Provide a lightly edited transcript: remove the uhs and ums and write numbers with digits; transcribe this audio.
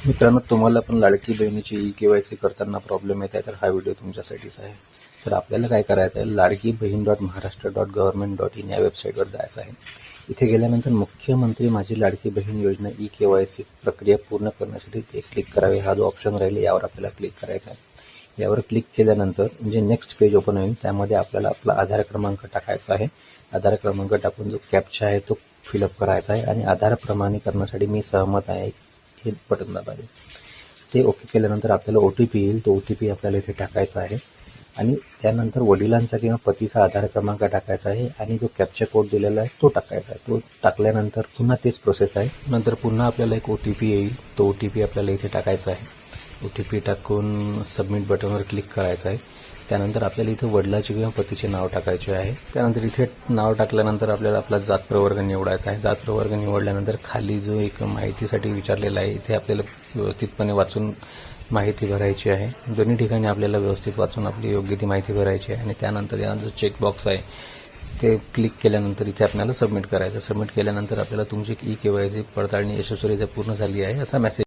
मित्रांनो, तुम्हाला पण लाडकी बहिणीची ई-के-वाय-सी करताना प्रॉब्लेम येत आहे तर हा व्हिडिओ तुमच्यासाठीच आहे. तर आपल्याला काय करायचं आहे, ladkibehin.maharashtra.government.in या वेबसाईटवर जायचं आहे. इथे गेल्यानंतर मुख्यमंत्री माझी लाडकी बहीण योजना ई-के-वाय-सी प्रक्रिया पूर्ण करण्यासाठी ते क्लिक करावे हा जो ऑप्शन राहील यावर आपल्याला क्लिक करायचा आहे. यावर क्लिक केल्यानंतर जे नेक्स्ट पेज ओपन होईल त्यामध्ये आपल्याला आपला आधार क्रमांक टाकायचा आहे. आधार क्रमांक टाकून जो कॅप्चा आहे तो फिलअप करायचा आहे आणि आधार प्रमाणीकरणासाठी मी सहमत आहे हे बटन दाबावे. ते ओके केल्यानंतर आपल्याला OTP येईल. तो OTP आपल्याला इथे टाकायचा आहे आणि त्यानंतर वडिलांचा किंवा पतीचा आधार क्रमांक टाकायचा आहे आणि जो कॅप्चा कोड दिलेला आहे तो टाकायचा आहे. तो टाकल्यानंतर पुन्हा तेच प्रोसेस आहे. नंतर पुन्हा आपल्याला एक OTP येईल. तो OTP आपल्याला इथे टाकायचा आहे. OTP टाकून सबमिट बटनवर क्लिक करायचं आहे. त्यानंतर आपल्याला इथे वडिलाचे किंवा पतीचे नाव टाकायचे आहे. त्यानंतर इथे नाव टाकल्यानंतर आपल्याला आपला जात प्रवर्ग निवडायचा आहे. जात प्रवर्ग निवडल्यानंतर खाली जो एक माहितीसाठी विचारलेला आहे इथे आपल्याला व्यवस्थितपणे वाचून माहिती भरायची आहे. दोन्ही ठिकाणी आपल्याला व्यवस्थित वाचून आपली योग्य ती माहिती भरायची आहे आणि त्यानंतर या जो चेकबॉक्स आहे ते क्लिक केल्यानंतर इथे आपल्याला सबमिट करायचं. सबमिट केल्यानंतर आपल्याला तुमची ई-के-वाय-सी पडताळणी यशस्वीरित्या पूर्ण झाली आहे असा मेसेज